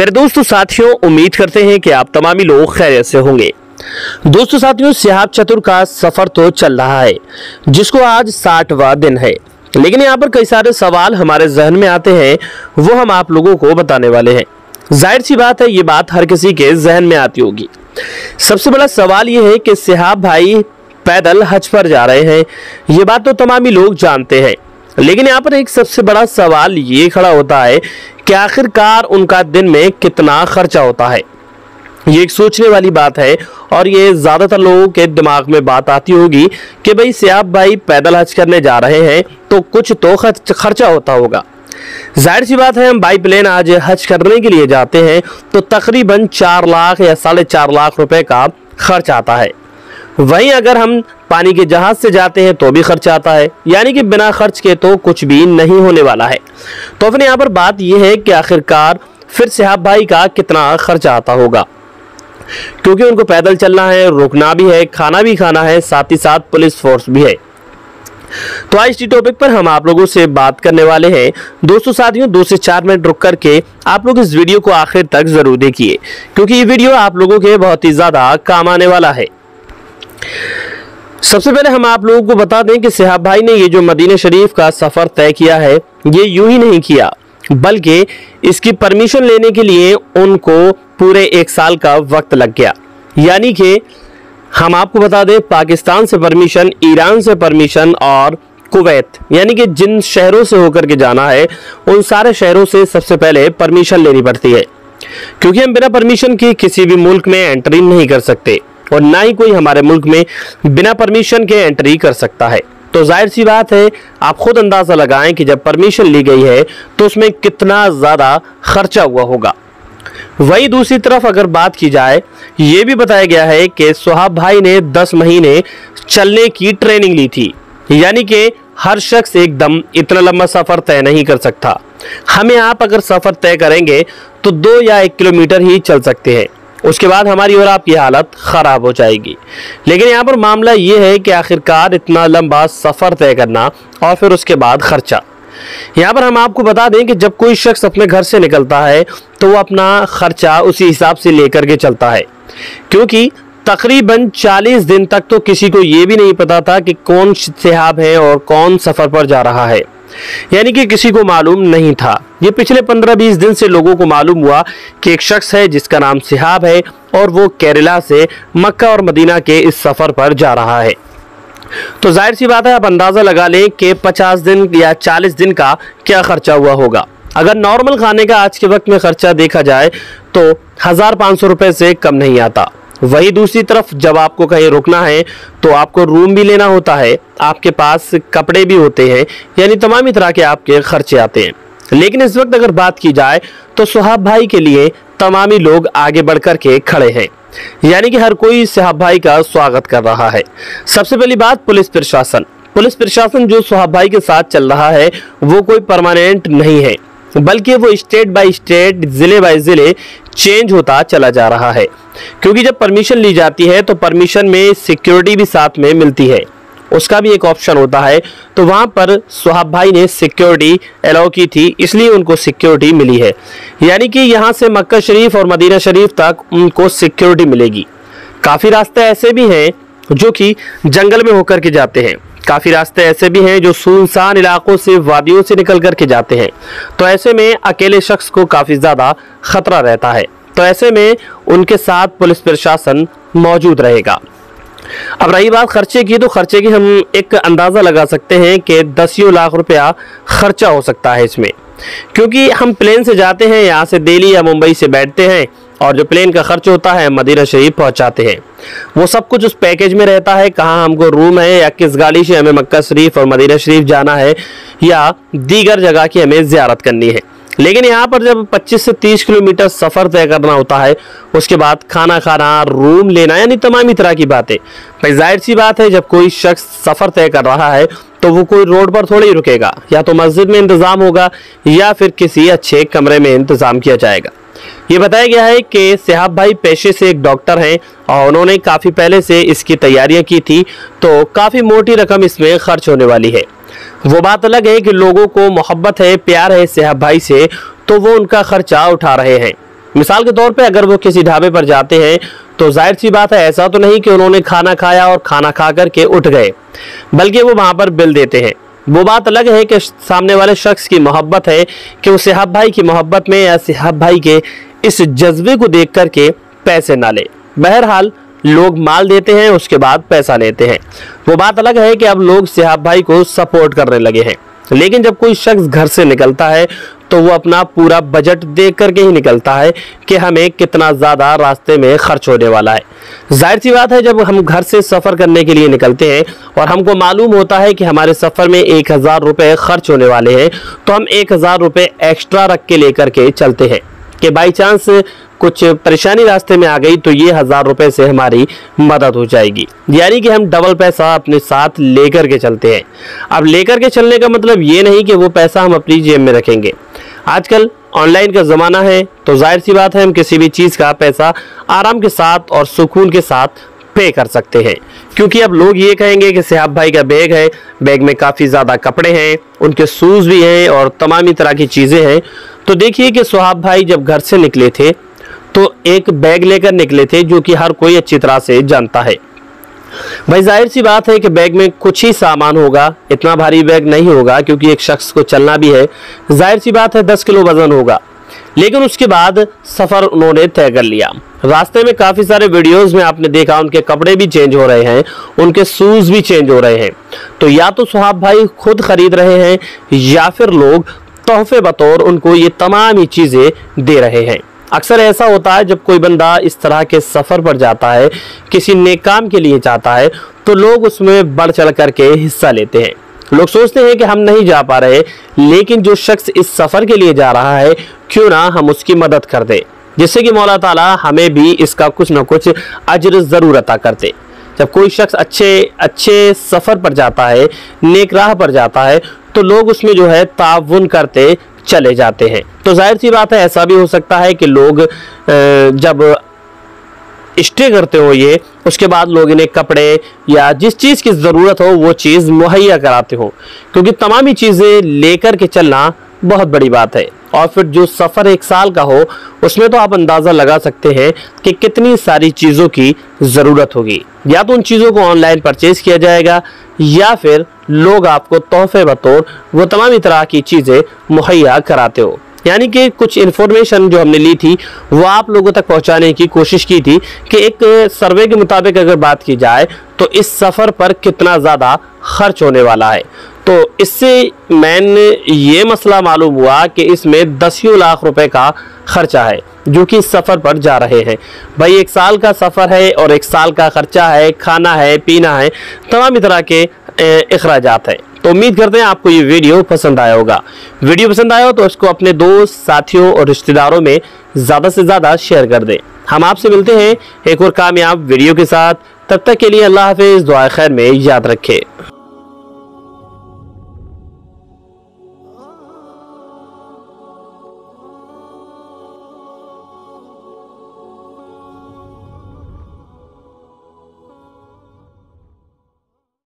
फिर दोस्तों साथियों, उम्मीद करते हैं कि आप तमामी लोग खैरियत से होंगे। दोस्तों साथियों, सिहाब चतुर का सफर तो चल रहा है, जिसको आज 60वां दिन है। लेकिन यहाँ पर कई सारे सवाल हमारे जहन में आते हैं, वो हम आप लोगों को बताने वाले हैं। जाहिर सी बात है, ये बात हर किसी के जहन में आती होगी। सबसे बड़ा सवाल ये है कि सिहाब भाई पैदल हज पर जा रहे हैं। ये बात तो तमामी लोग जानते हैं, लेकिन यहाँ पर एक सबसे बड़ा सवाल ये खड़ा होता है कि आखिरकार उनका दिन में कितना खर्चा होता है। ये एक सोचने वाली बात है और ये ज़्यादातर लोगों के दिमाग में बात आती होगी कि भाई सिहाब भाई पैदल हज करने जा रहे हैं तो कुछ तो खर्चा होता होगा। जाहिर सी बात है, हम बाई प्लेन आज हज करने के लिए जाते हैं तो तकरीबन 4 लाख या 4.5 लाख रुपए का खर्च आता है। वहीं अगर हम पानी के जहाज से जाते हैं तो भी खर्च आता है, यानी कि बिना खर्च के तो कुछ भी नहीं होने वाला है। तो अपने यहाँ पर बात यह है कि आखिरकार फिर सिहाब भाई का कितना खर्चा आता होगा, क्योंकि उनको पैदल चलना है, रुकना भी है, खाना भी खाना है, साथ ही साथ पुलिस फोर्स भी है। तो आज इसी टॉपिक पर हम आप लोगों से बात करने वाले हैं। दोस्तों साथियों, 2 से 4 मिनट रुक करके आप लोग इस वीडियो को आखिर तक जरूर देखिए, क्योंकि ये वीडियो आप लोगों के बहुत ही ज्यादा काम आने वाला है। सबसे पहले हम आप लोगों को बता दें कि सिहाब भाई ने ये जो मदीना शरीफ का सफर तय किया है, ये यूं ही नहीं किया, बल्कि इसकी परमिशन लेने के लिए उनको पूरे 1 साल का वक्त लग गया। यानी कि हम आपको बता दें, पाकिस्तान से परमिशन, ईरान से परमिशन और कुवैत, यानी कि जिन शहरों से होकर के जाना है उन सारे शहरों से सबसे पहले परमिशन लेनी पड़ती है, क्योंकि हम बिना परमिशन के किसी भी मुल्क में एंट्री नहीं कर सकते और ना ही कोई हमारे मुल्क में बिना परमिशन के एंट्री कर सकता है। तो जाहिर सी बात है, आप खुद अंदाजा लगाएं कि जब परमिशन ली गई है तो उसमें कितना ज़्यादा खर्चा हुआ होगा। वही दूसरी तरफ अगर बात की जाए, ये भी बताया गया है कि सिहाब भाई ने 10 महीने चलने की ट्रेनिंग ली थी, यानी कि हर शख्स एकदम इतना लंबा सफ़र तय नहीं कर सकता। हमें आप अगर सफ़र तय करेंगे तो 2 या 1 किलोमीटर ही चल सकते हैं, उसके बाद हमारी और आपकी हालत ख़राब हो जाएगी। लेकिन यहाँ पर मामला ये है कि आखिरकार इतना लंबा सफ़र तय करना और फिर उसके बाद खर्चा। यहाँ पर हम आपको बता दें कि जब कोई शख्स अपने घर से निकलता है तो वो अपना खर्चा उसी हिसाब से लेकर के चलता है, क्योंकि तकरीबन 40 दिन तक तो किसी को ये भी नहीं पता था कि कौन सिहाब है और कौन सफ़र पर जा रहा है, यानी कि किसी को मालूम नहीं था। ये पिछले 15-20 दिन से लोगों को मालूम हुआ कि एक शख्स है जिसका नाम सिहाब है और वो केरला से मक्का और मदीना के इस सफ़र पर जा रहा है। तो जाहिर सी बात है, आप अंदाज़ा लगा लें कि 50 दिन या 40 दिन का क्या खर्चा हुआ होगा। अगर नॉर्मल खाने का आज के वक्त में खर्चा देखा जाए तो 1500 रुपये से कम नहीं आता। वही दूसरी तरफ जब आपको कहीं रुकना है तो आपको रूम भी लेना होता है, आपके पास कपड़े भी होते हैं, यानी तमाम तरह के आपके खर्चे आते हैं। लेकिन इस वक्त अगर बात की जाए तो सिहाब भाई के लिए तमामी लोग आगे बढ़ कर के खड़े हैं, यानी कि हर कोई सिहाब भाई का स्वागत कर रहा है। सबसे पहली बात, पुलिस प्रशासन जो सिहाब भाई के साथ चल रहा है वो कोई परमानेंट नहीं है, बल्कि वो स्टेट बाय स्टेट, ज़िले बाय ज़िले चेंज होता चला जा रहा है। क्योंकि जब परमिशन ली जाती है तो परमिशन में सिक्योरिटी भी साथ में मिलती है, उसका भी एक ऑप्शन होता है। तो वहाँ पर सिहाब भाई ने सिक्योरिटी अलाउ की थी, इसलिए उनको सिक्योरिटी मिली है, यानी कि यहाँ से मक्का शरीफ और मदीना शरीफ तक उनको सिक्योरिटी मिलेगी। काफ़ी रास्ते ऐसे भी हैं जो कि जंगल में होकर के जाते हैं, काफ़ी रास्ते ऐसे भी हैं जो सुनसान इलाकों से, वादियों से निकल कर के जाते हैं। तो ऐसे में अकेले शख्स को काफ़ी ज़्यादा ख़तरा रहता है, तो ऐसे में उनके साथ पुलिस प्रशासन मौजूद रहेगा। अब रही बात खर्चे की, तो खर्चे की हम एक अंदाज़ा लगा सकते हैं कि 10 लाख रुपया खर्चा हो सकता है इसमें, क्योंकि हम प्लेन से जाते हैं, यहाँ से दिल्ली या मुंबई से बैठते हैं और जो प्लेन का खर्च होता है मदीना शरीफ पहुँचाते हैं, वो सब कुछ उस पैकेज में रहता है। कहाँ हमको रूम है या किस गाड़ी से हमें मक्का शरीफ और मदीना शरीफ जाना है या दीगर जगह की हमें ज़ियारत करनी है। लेकिन यहाँ पर जब 25 से 30 किलोमीटर सफ़र तय करना होता है, उसके बाद खाना खाना, रूम लेना, यानी तमामी तरह की बातें। भाई जाहिर सी बात है, जब कोई शख्स सफ़र तय कर रहा है तो वो कोई रोड पर थोड़ी रुकेगा, या तो मस्जिद में इंतज़ाम होगा या फिर किसी अच्छे कमरे में इंतज़ाम किया जाएगा। ये बताया गया है कि सिहाब भाई पेशे से एक डॉक्टर हैं और उन्होंने काफ़ी पहले से इसकी तैयारियां की थी, तो काफ़ी मोटी रकम इसमें खर्च होने वाली है। वो बात अलग है कि लोगों को मोहब्बत है, प्यार है सिहाब भाई से, तो वो उनका खर्चा उठा रहे हैं। मिसाल के तौर पे अगर वो किसी ढाबे पर जाते हैं तो जाहिर सी बात है ऐसा तो नहीं कि उन्होंने खाना खाया और खाना खा करके उठ गए, बल्कि वो वहां पर बिल देते हैं। वो बात अलग है कि सामने वाले शख्स की मोहब्बत है कि वो सिहाब भाई की मोहब्बत में या सिहाब भाई के इस जज्बे को देख करके पैसे ना ले। बहरहाल लोग माल देते हैं, उसके बाद पैसा लेते हैं। वो बात अलग है कि अब लोग सिहाब भाई को सपोर्ट करने लगे हैं। लेकिन जब कोई शख्स घर से निकलता है तो वो अपना पूरा बजट देख करके ही निकलता है कि हमें कितना ज़्यादा रास्ते में खर्च होने वाला है। जाहिर सी बात है जब हम घर से सफ़र करने के लिए निकलते हैं और हमको मालूम होता है कि हमारे सफ़र में 1000 रुपये खर्च होने वाले हैं, तो हम 1000 रुपये एक्स्ट्रा रख के लेकर के चलते हैं कि बाई चांस कुछ परेशानी रास्ते में आ गई तो ये 1000 रुपये से हमारी मदद हो जाएगी। यानी कि हम डबल पैसा अपने साथ लेकर के चलते हैं। अब लेकर के चलने का मतलब ये नहीं कि वो पैसा हम अपनी जेब में रखेंगे। आजकल ऑनलाइन का ज़माना है तो जाहिर सी बात है हम किसी भी चीज़ का पैसा आराम के साथ और सुकून के साथ पे कर सकते हैं, क्योंकि अब लोग ये कहेंगे कि सिहाब भाई का बैग है, बैग में काफ़ी ज़्यादा कपड़े हैं, उनके शूज़ भी हैं और तमामी तरह की चीज़ें हैं। तो देखिए कि सुहाब भाई जब घर से निकले थे तो एक बैग लेकर निकले थे, जो कि हर कोई अच्छी तरह से जानता है। भाई जाहिर सी बात है कि बैग में कुछ ही सामान होगा, इतना भारी बैग नहीं होगा, क्योंकि एक शख्स को चलना भी है। जाहिर सी बात है 10 किलो वजन होगा। लेकिन उसके बाद सफ़र उन्होंने तय कर लिया। रास्ते में काफ़ी सारे वीडियोस में आपने देखा उनके कपड़े भी चेंज हो रहे हैं, उनके शूज़ भी चेंज हो रहे हैं। तो या तो सुहाब भाई खुद खरीद रहे हैं या फिर लोग तोहफे बतौर उनको ये तमाम ही चीज़ें दे रहे हैं। अक्सर ऐसा होता है जब कोई बंदा इस तरह के सफ़र पर जाता है, किसी नेक काम के लिए जाता है, तो लोग उसमें बढ़ चढ़ करके हिस्सा लेते हैं। लोग सोचते हैं कि हम नहीं जा पा रहे, लेकिन जो शख्स इस सफ़र के लिए जा रहा है क्यों ना हम उसकी मदद कर दें, जिससे कि मौला ताला हमें भी इसका कुछ ना कुछ अजर ज़रूर अता करते। जब कोई शख्स अच्छे सफ़र पर जाता है, नेक राह पर जाता है, तो लोग उसमें जो है ताउन करते चले जाते हैं। तो जाहिर सी बात है ऐसा भी हो सकता है कि लोग जब स्टे करते हो ये, उसके बाद लोग इन्हें कपड़े या जिस चीज़ की ज़रूरत हो वो चीज़ मुहैया कराते हो, क्योंकि तमाम ही चीज़ें लेकर के चलना बहुत बड़ी बात है। और फिर जो सफ़र 1 साल का हो उसमें तो आप अंदाज़ा लगा सकते हैं कि कितनी सारी चीज़ों की ज़रूरत होगी। या तो उन चीज़ों को ऑनलाइन परचेज़ किया जाएगा या फिर लोग आपको तोहफे बतौर वो तमाम तरह की चीज़ें मुहैया कराते हो। यानी कि कुछ इन्फॉर्मेशन जो हमने ली थी वो आप लोगों तक पहुंचाने की कोशिश की थी कि एक सर्वे के मुताबिक अगर बात की जाए तो इस सफ़र पर कितना ज़्यादा खर्च होने वाला है। तो इससे मैंने ये मसला मालूम हुआ कि इसमें 10 लाख रुपए का खर्चा है जो कि इस सफ़र पर जा रहे हैं। भाई 1 साल का सफ़र है और 1 साल का खर्चा है, खाना है, पीना है, तमाम तरह के अखराजात है। तो उम्मीद करते हैं आपको ये वीडियो पसंद आया होगा। वीडियो पसंद आया हो तो इसको अपने दोस्त, साथियों और रिश्तेदारों में ज़्यादा से ज़्यादा शेयर कर दें। हम आपसे मिलते हैं एक और कामयाब वीडियो के साथ। तब तक के लिए अल्लाह हाफिज़, दुआ खैर में याद रखें।